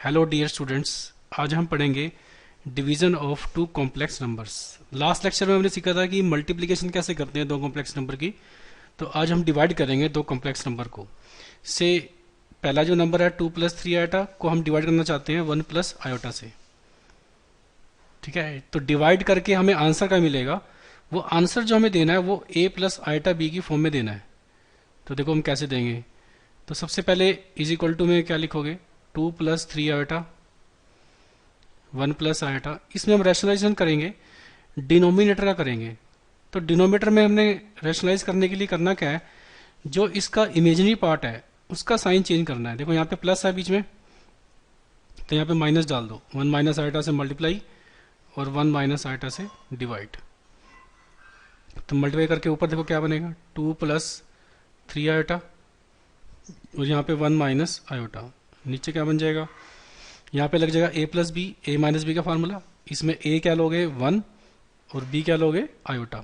Hello dear students, आज हम पढ़ेंगे division of two complex numbers. Last lecture में हमने सीखा था कि मल्टीप्लिकेशन कैसे करते हैं दो कॉम्प्लेक्स नंबर की। तो आज हम डिवाइड करेंगे दो कॉम्प्लेक्स नंबर को। से पहला जो नंबर है 2 + 3 आयोटा को हम डिवाइड करना चाहते हैं 1 + आयोटा से। ठीक है, तो डिवाइड करके हमें आंसर क्या मिलेगा, वो आंसर जो हमें देना है वो a + आयोटा b की फॉर्म में देना है। तो देखो हम कैसे देंगे। तो सबसे पहले इज इक्वल टू में क्या लिखोगे, 2 + 3 आयोटा 1 + आयोटा। इसमें हम रैशनलाइजेशन करेंगे, डिनोमिनेटर का करेंगे। तो डिनोमिनेटर में हमने रैशनलाइज करने के लिए करना क्या है, जो इसका इमेजिनरी पार्ट है उसका साइन चेंज करना है। देखो यहाँ पे प्लस है बीच में, तो यहाँ पे माइनस डाल दो। 1 - आयोटा से मल्टीप्लाई और 1 - आयोटा से डिवाइड। तो मल्टीप्लाई करके ऊपर देखो क्या बनेगा, 2 + 3 आयोटा और यहाँ पे 1 - आयोटा। नीचे क्या बन जाएगा, यहाँ पे लग जाएगा a + b, a - b का फार्मूला। इसमें a क्या लोगे 1 और b क्या लोगे आयोटा।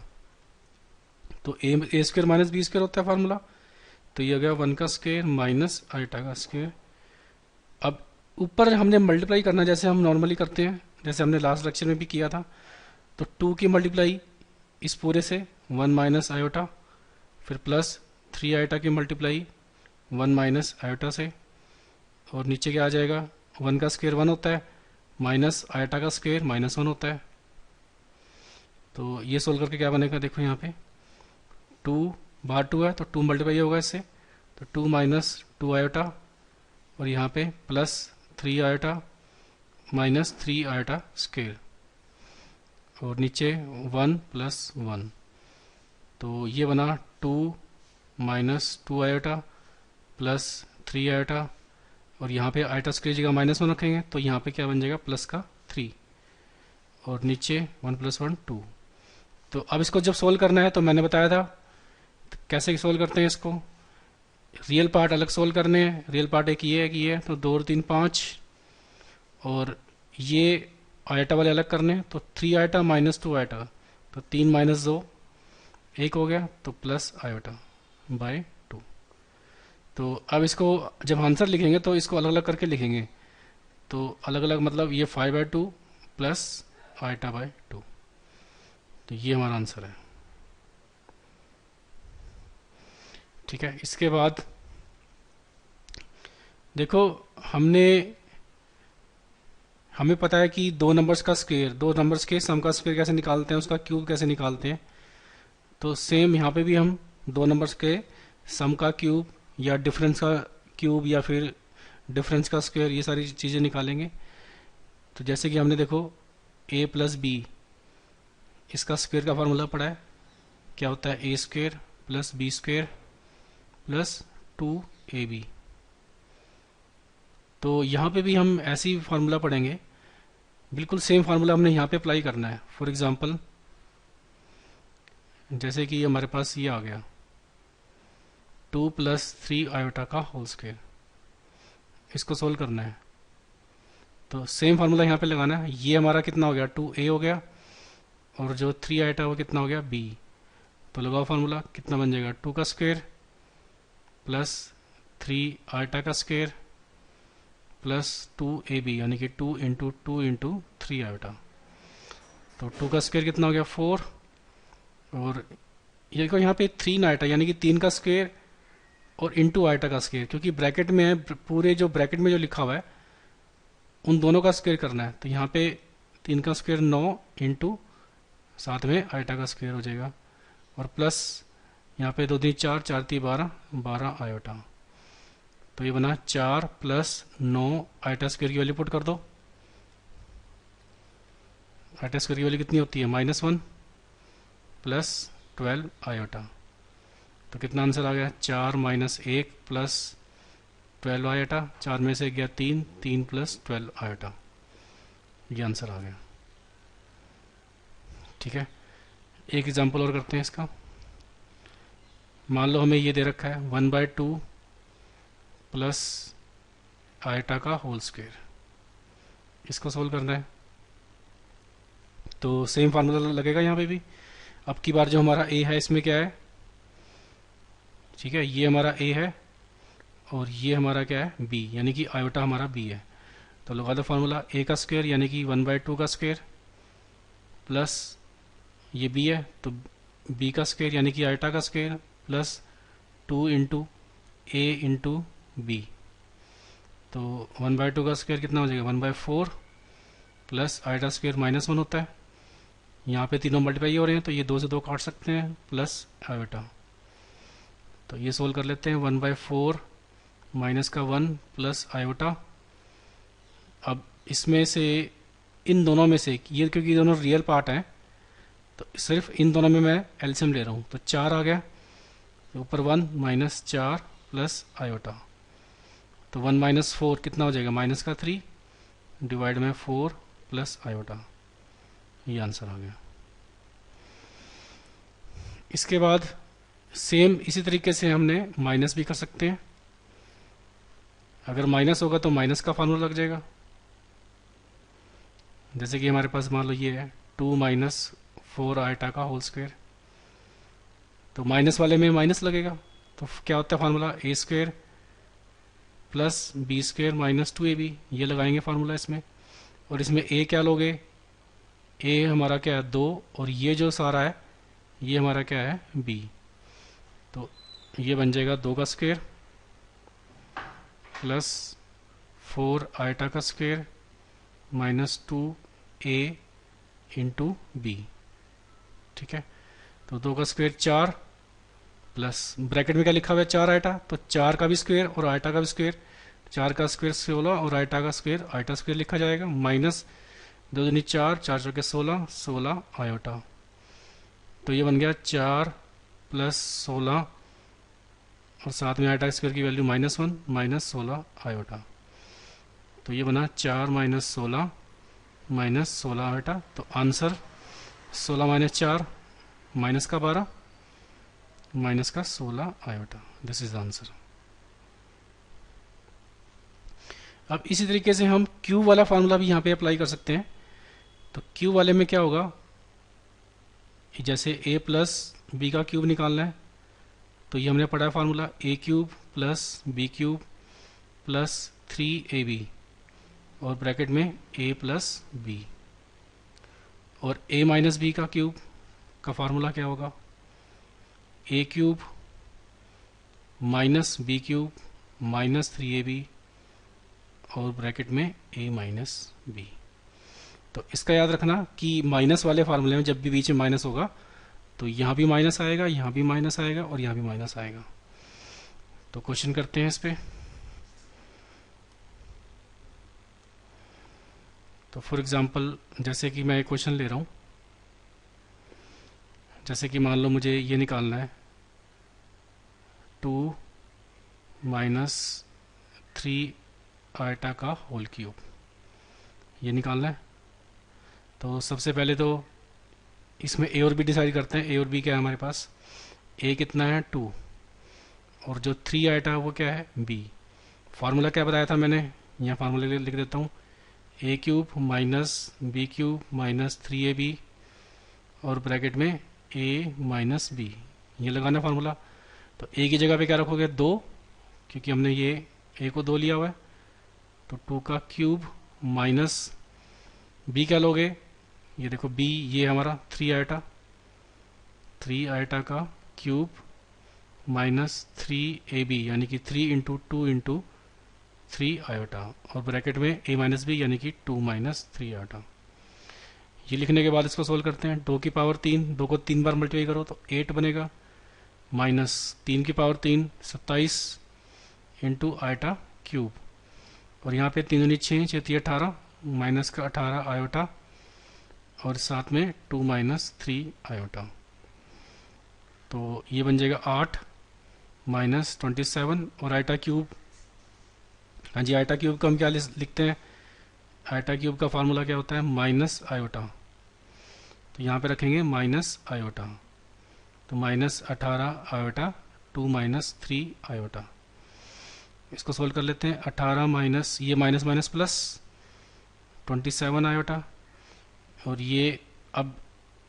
तो a² - b² होता है फार्मूला। तो ये हो गया 1 का स्क्वायर माइनस आयोटा का स्क्वायर। अब ऊपर हमने मल्टीप्लाई करना जैसे हम नॉर्मली करते हैं, जैसे हमने लास्ट लेक्चर में भी किया था। तो 2 की मल्टीप्लाई इस पूरे से 1 - आयोटा, फिर प्लस 3 आयोटा की मल्टीप्लाई 1 - आयोटा से, और नीचे क्या आ जाएगा, 1 का स्क्वायर 1 होता है, माइनस आयोटा का स्क्वायर -1 होता है। तो ये सोल्व करके क्या बनेगा, देखो यहाँ पे 2 बाहर 2 है तो 2 मल्टीप्लाई होगा इससे, तो 2 - 2 आयोटा और यहाँ पे plus 3 iota minus 3 iota square, और नीचे 1 + 1। तो ये बना 2 - 2 आयोटा प्लस 3 आयोटा, और यहाँ पे आयोटा स्क्वायर जगह -1 रखेंगे तो यहाँ पे क्या बन जाएगा प्लस का 3, और नीचे 1 + 1 2। तो अब इसको जब सोल्व करना है तो मैंने बताया था कैसे सोल्व करते हैं इसको। रियल पार्ट अलग सोल्व करने हैं, रियल पार्ट एक ये है कि ये है, तो 2 और 3 5, और ये आयोटा वाले अलग करने हैं। तो 3 आयोटा -2 आयोटा, तो 3 - 2 1 हो गया, तो प्लस आयोटा बाय 2। तो अब इसको जब आंसर लिखेंगे तो इसको अलग अलग करके लिखेंगे। तो अलग अलग मतलब ये 5/2 प्लस आयोटा बाय 2। तो ये हमारा आंसर है। ठीक है, इसके बाद देखो हमें पता है कि दो नंबर्स का स्क्वायर, दो नंबर्स के सम का स्क्वायर कैसे निकालते हैं, उसका क्यूब कैसे निकालते हैं। तो सेम यहाँ पे भी हम दो नंबर्स के सम का क्यूब या डिफरेंस का क्यूब या फिर डिफरेंस का स्क्वायर, ये सारी चीज़ें निकालेंगे। तो जैसे कि हमने देखो a + b, इसका स्क्वायर का फार्मूला पड़ा है, क्या होता है a² + b² + 2ab। तो यहाँ पे भी हम ऐसे ही फार्मूला पढ़ेंगे, बिल्कुल सेम फार्मूला हमने यहाँ पे अप्लाई करना है। फॉर एग्जांपल जैसे कि हमारे पास ये आ गया 2 + 3 आयोटा का होल स्क्वायर, इसको सोल्व करना है। तो सेम फार्मूला यहाँ पे लगाना है। ये हमारा कितना हो गया 2a हो गया, और जो 3 आयोटा वो कितना हो गया b। तो लगाओ फार्मूला, कितना बन जाएगा 2 का स्क्वायर प्लस 3 आयोटा का स्क्वायर प्लस 2ab, यानी कि 2 × 2 × 3 आयोटा। तो 2 का स्क्वायर कितना हो गया 4, और ये देखो यहाँ पे 3 आयोटा यानी कि 3 का स्क्वायर और इंटू आयोटा का स्क्वायर, क्योंकि ब्रैकेट में है, पूरे जो ब्रैकेट में जो लिखा हुआ है उन दोनों का स्क्वायर करना है। तो यहाँ पे 3 का स्क्वायर 9 इंटू साथ में आयोटा का स्क्वायर हो जाएगा, और प्लस यहाँ पे 2 3 4 4 3 12 12 आयोटा। तो ये बना 4 + 9 आयोटा स्क्वायर की वैल्यू पुट कर दो। आयोटा स्क्वायर की वैल्यू कितनी होती है -1 प्लस 12 आयोटा। तो कितना आंसर आ गया 4 - 1 प्लस 12 आयोटा, 4 में से गया 3, 3 + 12 आयोटा। ये आंसर आ गया। ठीक है, एक एग्जांपल और करते हैं इसका। मान लो हमें ये दे रखा है 1/2 प्लस आयोटा का होल स्क्वायर, इसको सोल्व करना है। तो सेम फार्मूला लगेगा यहाँ पे भी। अब की बार जो हमारा a है इसमें क्या है, ठीक है, ये हमारा a है और ये हमारा क्या है b, यानी कि आयोटा हमारा b है। तो लगा दो फार्मूला, ए का स्क्वायर यानी कि 1/2 का स्क्वायर प्लस ये बी है तो बी का स्क्वायर यानी कि आयटा का स्क्वायर प्लस 2 इंटू ए इंटू बी। तो 1/2 का स्क्वायर कितना हो जाएगा 1/4 प्लस आयटा स्क्वायर -1 होता है, यहाँ पे तीनों मल्टीप्लाई हो रहे हैं तो ये 2 से 2 काट सकते हैं प्लस आयोटा। तो ये सोल्व कर लेते हैं 1/4 माइनस का 1 प्लस आयोटा। अब इसमें से इन दोनों में से ये क्योंकि दोनों रियल पार्ट हैं तो सिर्फ इन दोनों में मैं एलसीएम ले रहा हूँ, तो 4 आ गया, तो ऊपर 1 माइनस 4 प्लस आयोटा। तो 1 माइनस 4 कितना हो जाएगा -3 डिवाइड में 4 प्लस आयोटा, ये आंसर आ गया। इसके बाद सेम इसी तरीके से हमने माइनस भी कर सकते हैं। अगर माइनस होगा तो माइनस का फार्मूला लग जाएगा, जैसे कि हमारे पास मान लो ये है 2 माइनस 4 आयटा का होल स्क्वायर, तो माइनस वाले में माइनस लगेगा, तो क्या होता है formula A square plus B square minus 2ab, ये लगाएंगे फार्मूला इसमें। और इसमें ए क्या लोगे, ए हमारा क्या है 2 और ये जो सारा है ये हमारा क्या है बी, तो ये बन जाएगा 2 का स्क्वायर प्लस 4 आयटा का square minus 2a into B. ठीक है, तो 2 का स्क्वायर 4 प्लस ब्रैकेट में क्या लिखा हुआ है 4 आयटा, तो 4 का भी स्क्वायर और आयटा का भी स्क्वायर, 4 का स्क्वायर 16 और आयटा का स्क्वायर आयटा स्क्वायर लिखा जाएगा, माइनस 2 दूनी 4, 4 चौके 16, 16 आयोटा। तो ये बन गया 4 प्लस 16 और साथ में आयटा स्क्वायर की वैल्यू -1 माइनस 16 आयोटा। तो ये बना 4 माइनस 16 माइनस 16 आयोटा। तो आंसर 16 माइनस 4 माइनस का 12 माइनस का 16 iota, this is the answer. अब इसी तरीके से हम क्यूब वाला फार्मूला भी यहाँ पे अप्लाई कर सकते हैं। तो क्यूब वाले में क्या होगा, जैसे a प्लस बी का क्यूब निकालना है तो ये हमने पढ़ा है formula a cube plus B cube plus 3ab और ब्रैकेट में a प्लस बी। और a माइनस बी का क्यूब का फार्मूला क्या होगा, a cube minus B cube minus 3ab और ब्रैकेट में a माइनस बी। तो इसका याद रखना कि माइनस वाले फार्मूले में जब भी बीच में माइनस होगा तो यहाँ भी माइनस आएगा, यहाँ भी माइनस आएगा और यहाँ भी माइनस आएगा। तो क्वेश्चन करते हैं इस पे। तो फॉर एग्जांपल जैसे कि मैं एक क्वेश्चन ले रहा हूँ, जैसे कि मान लो मुझे ये निकालना है 2 माइनस 3 आयटा का होल क्यूब, ये निकालना है। तो सबसे पहले तो इसमें ए और बी डिसाइड करते हैं। ए और बी क्या है हमारे पास, ए कितना है 2 और जो 3 आयटा है वो क्या है बी। फार्मूला क्या बताया था मैंने, यहाँ फार्मूला लिख देता हूँ, A cube minus B cube minus 3ab और ब्रैकेट में ए माइनस बी, ये लगाना फार्मूला। तो ए की जगह पे क्या रखोगे 2, क्योंकि हमने ये ए को 2 लिया हुआ है, तो 2 का क्यूब माइनस बी क्या लोगे, ये देखो बी ये हमारा 3 आयटा का क्यूब माइनस 3ab यानी कि 3 इंटू 2 इंटू 3 आयोटा और ब्रैकेट में a माइनस बी यानी कि 2 माइनस 3 आयोटा। ये लिखने के बाद इसको सोल्व करते हैं। 2 की पावर 3, 2 को 3 बार मल्टीप्लाई करो तो 8 बनेगा, माइनस 3 की पावर 3 27 इंटू आयटा क्यूब और यहाँ पे 3 दूनी 6, 6 18 माइनस का 18 आयोटा और साथ में 2 माइनस 3 आयोटा। तो ये बन जाएगा 8 माइनस 27 और आयटा क्यूब, हाँ जी आयटा क्यूब का हम क्या लिखते हैं, आयटा क्यूब का फार्मूला क्या होता है माइनस आयोटा। तो यहाँ पे रखेंगे माइनस आयोटा, तो माइनस 18 आयोटा 2 माइनस 3 आयोटा। इसको सोल्व कर लेते हैं। 18 माइनस ये माइनस माइनस प्लस 27 आयोटा और ये अब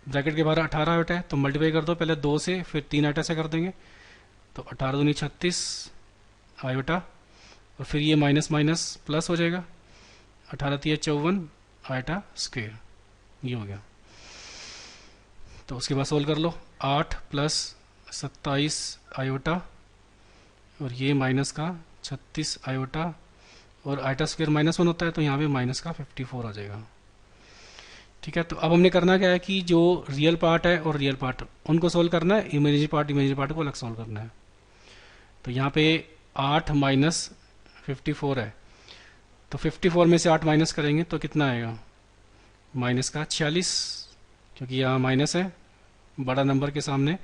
ब्रैकेट के बाहर 18 आयोटा है तो मल्टीप्लाई कर दो पहले 2 से फिर 3 आयोटा से कर देंगे, तो 18 दूनी 36 आयोटा और फिर ये माइनस माइनस प्लस हो जाएगा, 18 3 54 आयटा स्क्वेयर, ये हो गया। तो उसके बाद सोल्व कर लो, 8 प्लस 27 आयोटा और ये माइनस का 36 आयोटा, और आयटा स्क्वायर -1 होता है तो यहाँ पे माइनस का 54 आ जाएगा। ठीक है, तो अब हमने करना क्या है कि जो रियल पार्ट है और रियल पार्ट उनको सोल्व करना है, इमेजिनरी पार्ट को अलग सोल्व करना है। तो यहाँ पे 8 माइनस 54 है, तो 54 में से 8 माइनस करेंगे तो कितना आएगा, माइनस का 46, क्योंकि यहाँ माइनस है, बड़ा नंबर के सामने,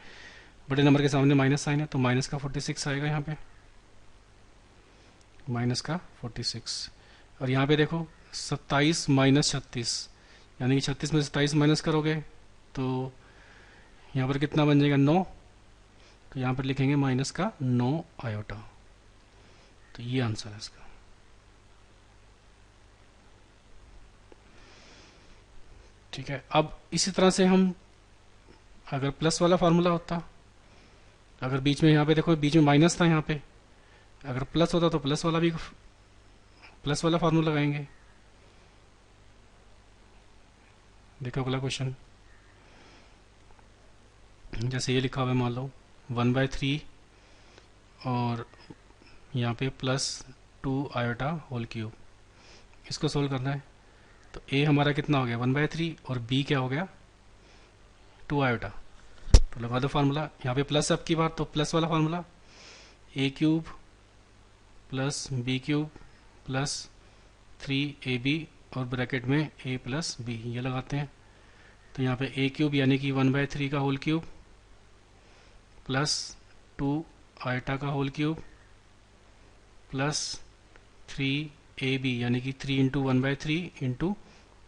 बड़े नंबर के सामने माइनस साइन है, तो माइनस का 46 आएगा यहाँ पे, माइनस का 46। और यहाँ पे देखो 27 माइनस 36, यानी कि 36 में 27 माइनस करोगे तो यहाँ पर कितना बन जाएगा, 9, तो यहाँ पर लिखेंगे माइनस का 9 आयोटा। तो ये आंसर है इसका। ठीक है, अब इसी तरह से हम, अगर प्लस वाला फार्मूला होता, अगर बीच में, यहाँ पे देखो बीच में माइनस था, यहाँ पे अगर प्लस होता तो प्लस वाला फार्मूला लगाएंगे। देखो अगला क्वेश्चन, जैसे ये लिखा हुआ है, मान लो 1/3 और यहाँ पे +2 आयोटा होल क्यूब, इसको सोल्व करना है। तो a हमारा कितना हो गया, 1/3, और b क्या हो गया, 2 आयोटा। तो लगा दो फार्मूला, यहाँ पे प्लस अब की बार, तो प्लस वाला फार्मूला, a³ + b³ + 3ab और ब्रैकेट में a + b, ये लगाते हैं। तो यहाँ पे a³ यानी कि 1/3 का होल क्यूब + 2 आयटा का होल क्यूब + 3ab यानी कि 3 × 1/3 ×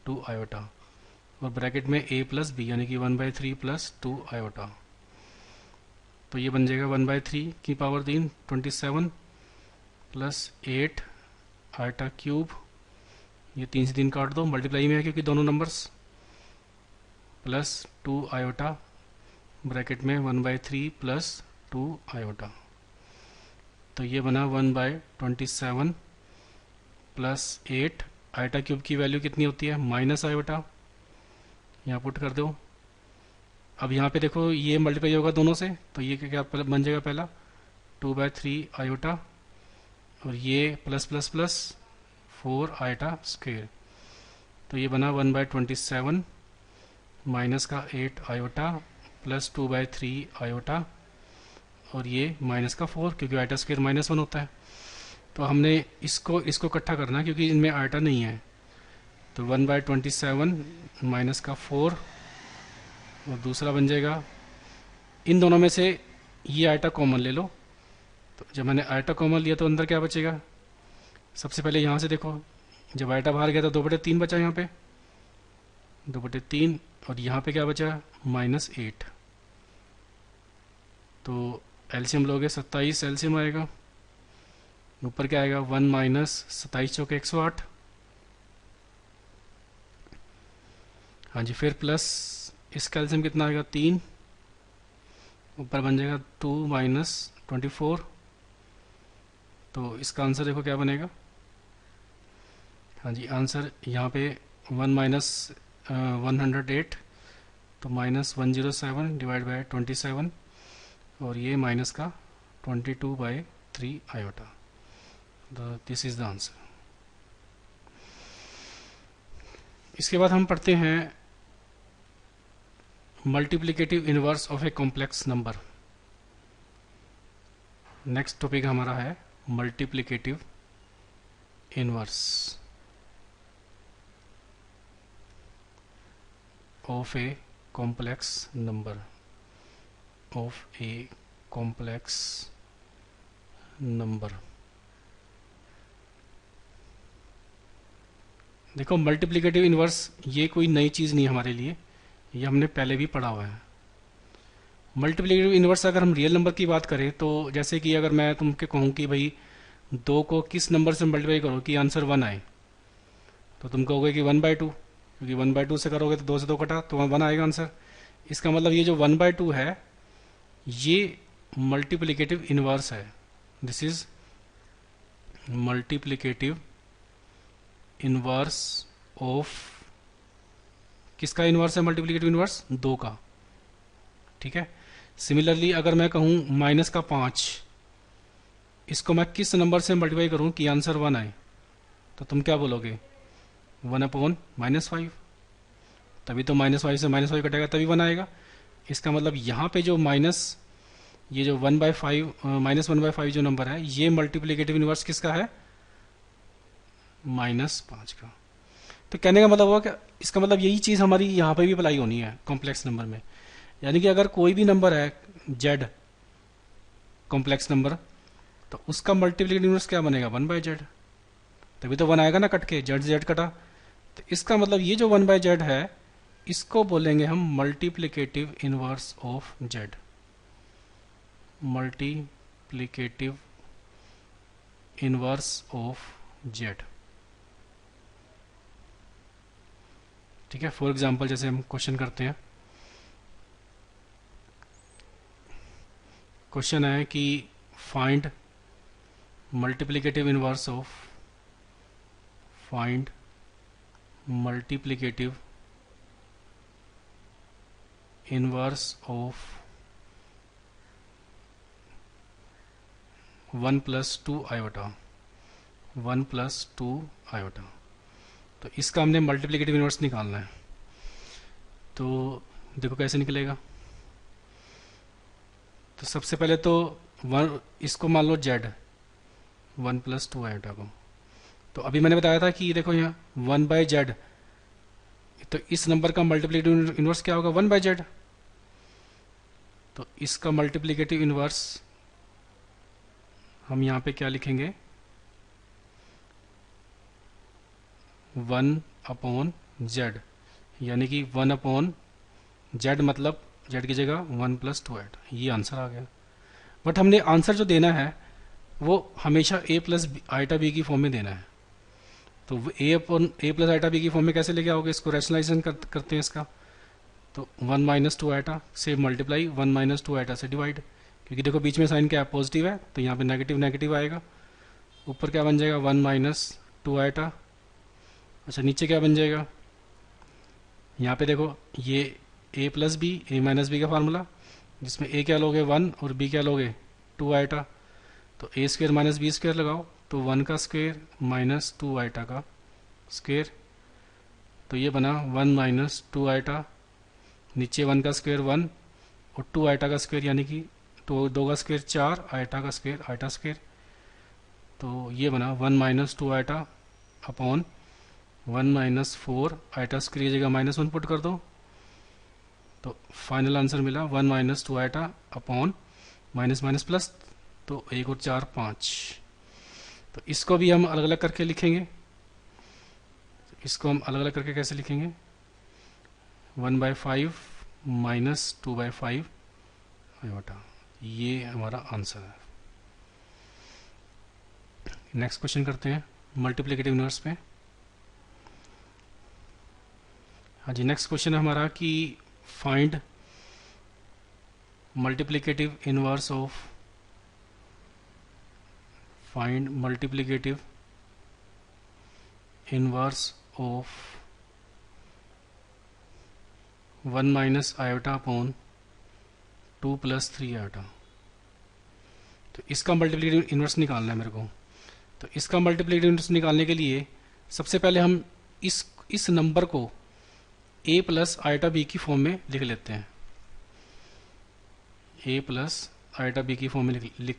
2 आयोटा, और ब्रैकेट में a + b यानी कि 1/3 + 2 आयोटा। तो ये बन जाएगा 1/3 की पावर 3 27 + 8 आयटा क्यूब, ये 3 से 3 काट दो, मल्टीप्लाई में है क्योंकि दोनों नंबर्स, + 2 आयोटा ब्रैकेट में 1/3 + 2 आयोटा। तो ये बना 1/27 + 8 आयटा क्यूब की वैल्यू कितनी होती है, माइनस आयोटा, यहाँ पुट कर दो। अब यहाँ पे देखो ये मल्टीप्लाई होगा दोनों से, तो ये क्या बन जाएगा, पहला 2/3 आयोटा और ये ++ 4 आयटा स्क्वेयर। तो ये बना 1/27 माइनस का 8 आयोटा + 2/3 आयोटा और ये माइनस का 4, क्योंकि आयटा स्क्वेयर -1 होता है। तो हमने इसको इकट्ठा करना है क्योंकि इनमें आयटा नहीं है। तो 1/27 माइनस का 4 और दूसरा बन जाएगा, इन दोनों में से ये आयटा कॉमन ले लो। तो जब मैंने आयटा कॉमन लिया तो अंदर क्या बचेगा, सबसे पहले यहाँ से देखो, जब आयटा बाहर गया तो 2/3 बचा, यहाँ पे 2/3, और यहाँ पे क्या बचा, -8। तो एलसीएम लोगे 27 एलसीएम आएगा, ऊपर क्या आएगा, 1 - 27 × 108, हाँ जी, फिर प्लस इसका एलसीएम कितना आएगा, 3, ऊपर बन जाएगा 2 - 24। तो इसका आंसर देखो क्या बनेगा, हाँ जी, आंसर यहाँ पे 1 - 108, तो -107 / 27, और ये माइनस का 22/3 iota. This is the answer. इसके बाद हम पढ़ते हैं multiplicative inverse of a complex number. Next topic हमारा है multiplicative inverse of a complex number, of a complex number. देखो मल्टीप्लिकेटिव इनवर्स ये कोई नई चीज़ नहीं है हमारे लिए, ये हमने पहले भी पढ़ा हुआ है। मल्टीप्लिकेटिव इनवर्स अगर हम रियल नंबर की बात करें तो जैसे कि अगर मैं तुमके कहूँ कि भाई 2 को किस नंबर से मल्टीप्लाई करो कि आंसर 1 आए, तो तुम कहोगे कि 1/2, क्योंकि 1/2 से करोगे तो 2 से 2 कटा तो 1 आएगा आंसर। इसका मतलब ये जो 1/2 है ये मल्टीप्लिकेटिव इनवर्स है। This is multiplicative inverse of, किसका इनवर्स है मल्टीप्लिकेटिव इनवर्स? 2 का। ठीक है। सिमिलरली अगर मैं कहूँ माइनस का 5, इसको मैं किस नंबर से मल्टीप्लाई करूँ कि आंसर 1 आए, तो तुम क्या बोलोगे? 1/-5, तभी तो -5 से -5 कटेगा तभी 1 आएगा। इसका मतलब यहाँ पे जो माइनस, ये जो 1/5 -1/5 जो नंबर है, ये मल्टीप्लिकेटिव इनवर्स किसका है? -5 का। तो कहने का मतलब हुआ कि इसका मतलब यही चीज़ हमारी यहाँ पे भी अप्लाई होनी है कॉम्प्लेक्स नंबर में। यानी कि अगर कोई भी नंबर है z कॉम्प्लेक्स नंबर, तो उसका मल्टीप्लिकेटिव इनवर्स क्या बनेगा? 1/z, तभी तो 1 आएगा ना कट के, z कटा। तो इसका मतलब ये जो 1/z है, इसको बोलेंगे हम multiplicative inverse of z, multiplicative inverse of z। ठीक है। फॉर एग्जांपल जैसे हम क्वेश्चन करते हैं, क्वेश्चन है कि find multiplicative inverse of, find multiplicative inverse of 1+2 iota, 1+2 iota. तो इसका हमने मल्टीप्लिकेटिव इनवर्स निकालना है। तो देखो कैसे निकलेगा। तो सबसे पहले तो इसको मान लो z, 1+2 आयोटा को। तो अभी मैंने बताया था कि देखो यहाँ 1/z, तो इस नंबर का मल्टीप्लिकेटिव इनवर्स क्या होगा? 1/z। तो इसका मल्टीप्लिकेटिव इनवर्स हम यहाँ पे क्या लिखेंगे? 1/z, यानी कि 1/z, मतलब z की जगह 1+2 ऐड, ये आंसर आ गया। बट हमने आंसर जो देना है वो हमेशा a+i/b की फॉर्म में देना है। तो a+i/b की फॉर्म में कैसे लेके आओगे? इसको रैशनलाइजेशन करते हैं इसका। तो 1-2 आइटा से मल्टीप्लाई, 1-2 आइटा से डिवाइड, क्योंकि देखो बीच में साइन क्या है? पॉजिटिव है, तो यहाँ पे नेगेटिव नेगेटिव आएगा। ऊपर क्या बन जाएगा? 1-2 आइटा। अच्छा नीचे क्या बन जाएगा? यहाँ पे देखो ये a+b, a-b का फार्मूला, जिसमें a क्या लोगे 1 और b क्या लोगे 2 आइटा। तो a² - b² लगाओ, तो 1 का स्क्वायर माइनस 2 आइटा का स्क्वायर, तो ये बना 1-2 आइटा। नीचे 1 का स्क्वायर 1 और 2 आइटा का स्क्वायर, यानी कि 2 का स्क्वायर 4, आइटा का स्क्वायर आइटा स्क्वायर। तो ये बना 1-2 आइटा अपॉन 1-4 आइटा स्क्वायर, ये जगह -1 पुट कर दो, तो फाइनल आंसर मिला 1-2 iota upon minus minus plus, तो 1 और 4 5। तो इसको भी हम अलग अलग करके लिखेंगे। इसको हम अलग अलग करके कैसे लिखेंगे? 1/5 माइनस 2/5 आयोटा, ये हमारा आंसर है। नेक्स्ट क्वेश्चन करते हैं मल्टीप्लिकेटिव इनवर्स पे। हाँ जी, नेक्स्ट क्वेश्चन है हमारा कि find multiplicative inverse of, find multiplicative inverse of 1 - iota upon 2 + 3 iota. तो इसका मल्टीप्लिकेटिव इनवर्स निकालना है मेरे को। तो इसका मल्टीप्लिकेटिव इनवर्स निकालने के लिए सबसे पहले हम इस नंबर को a+i/b की फॉर्म में लिख लेते हैं। a+i/b की फॉर्म में लिख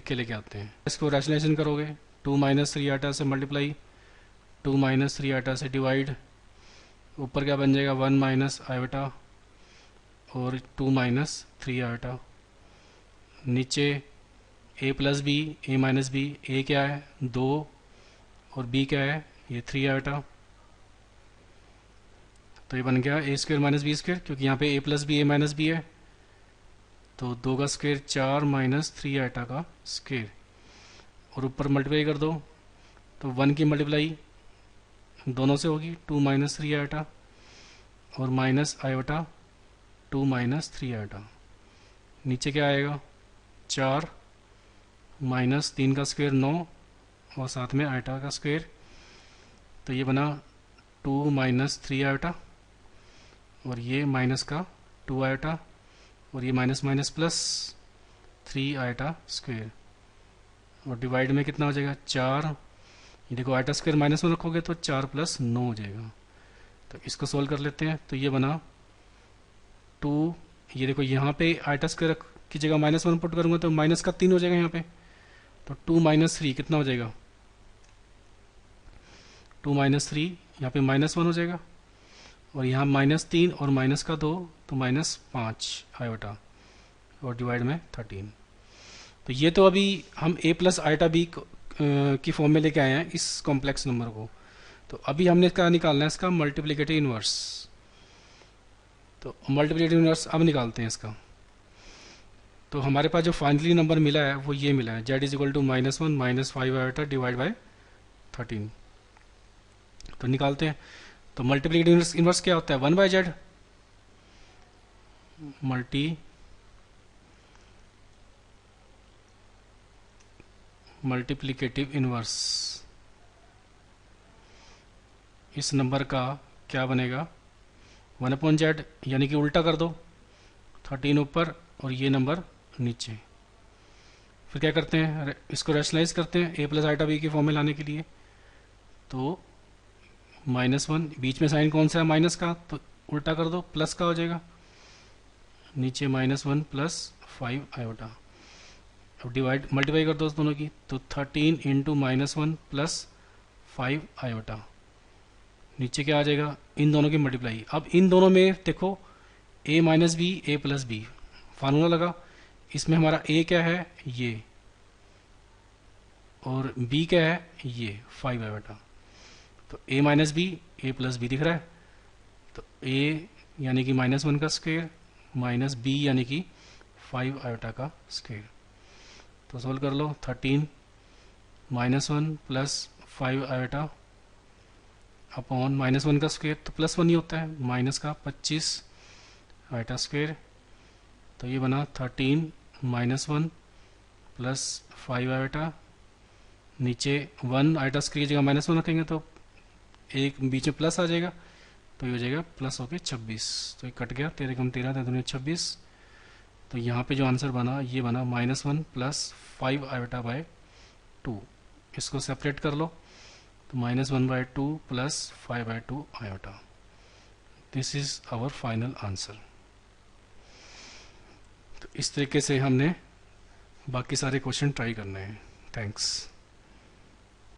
के लेके आते हैं। इसको रैशनलाइजेशन करोगे, 2 - 3 आइटा से मल्टीप्लाई, 2 - 3 आइटा से डिवाइड, ऊपर क्या बन जाएगा 1 - आयोटा और 2 - 3 आयोटा। नीचे a+b, a-b, a क्या है 2 और b क्या है ये 3 आयोटा। तो ये बन गया a² - b², क्योंकि यहाँ पे a+b, a-b है, तो 2 का स्क्वायर 4 - 3 आइटा का स्क्वायर, और ऊपर मल्टीप्लाई कर दो, तो 1 की मल्टीप्लाई दोनों से होगी, 2 - 3 आइटा और माइनस आयोटा 2 - 3 आइटा। नीचे क्या आएगा 4 - 3 का स्क्वायर 9 और साथ में आइटा का स्क्वायर, तो ये बना 2 माइनस 3 आयोटा, और ये माइनस का 2 आयोटा, और ये minus minus plus 3 iota square, और डिवाइड में कितना हो जाएगा 4। ये देखो आयोटा स्क्वेयर माइनस में रखोगे तो 4 प्लस 9 हो जाएगा। तो इसको सोल्व कर लेते हैं। तो ये बना 2, ये देखो यहाँ पे आयोटा स्क्वेयर की जगह -1 पुट करूँगा तो माइनस का 3 हो जाएगा यहाँ पे। तो 2 माइनस 3 कितना हो जाएगा, 2 माइनस 3 यहाँ पे -1 हो जाएगा, और यहाँ -3 और माइनस का 2 तो -5 आयोटा, और डिवाइड में 13। तो ये तो अभी हम a प्लस आयोटा b की फॉर्म में लेके आए हैं इस कॉम्प्लेक्स नंबर को। तो अभी हमने इसका निकालना है इसका मल्टीप्लिकेटिव इनवर्स। तो मल्टीप्लिकेटिव इनवर्स अब निकालते हैं इसका। तो हमारे पास जो फाइनली नंबर मिला है वो ये मिला है, z is equal to -1 -5 iota divide by 13। तो निकालते हैं। तो मल्टीप्लिकेटिव इनवर्स क्या होता है, 1/z मल्टीप्लिकेटिव इनवर्स इस नंबर का क्या बनेगा, 1/z, यानी कि उल्टा कर दो, 13 ऊपर और ये नंबर नीचे। फिर क्या करते हैं, इसको रैशनलाइज करते हैं a प्लस आयोटा b की फॉर्म में लाने के लिए। तो -1, बीच में साइन कौन सा है माइनस का, तो उल्टा कर दो, प्लस का हो जाएगा, नीचे -1 प्लस 5 आयोटा। अब डिवाइड मल्टीप्लाई कर दो उस दोनों की, तो 13 इंटू -1 प्लस 5 आयोटा, नीचे क्या आ जाएगा, इन दोनों की मल्टीप्लाई। अब इन दोनों में देखो a minus B a plus B formula लगा, इसमें हमारा a क्या है ये, और b क्या है ये 5 आयोटा। तो a minus B a plus B दिख रहा है, तो a यानी कि -1 का स्क्वायर माइनस b यानी कि 5 आयोटा का स्क्वायर। तो सोल्व कर लो, 13 -1 प्लस 5 आयोटा अपॉन -1 का स्क्वायर तो +1 ही होता है, माइनस का 25 आयोटा स्क्वायर। तो ये बना 13 -1 प्लस 5 आयोटा, नीचे 1 आयोटा स्क्वायर की जगह -1 रखेंगे तो एक बीच में प्लस आ जाएगा, तो ये हो जाएगा प्लस होके 26। तो ये कट गया, 13 कम 13 था, 26। तो यहाँ पे जो आंसर बना ये बना -1 प्लस 5 आयोटा बाय 2। इसको सेपरेट कर लो, तो -1/2 plus 5/2 iota. This is our final answer. तो इस तरीके से हमने बाकी सारे क्वेश्चन ट्राई करने हैं। थैंक्स।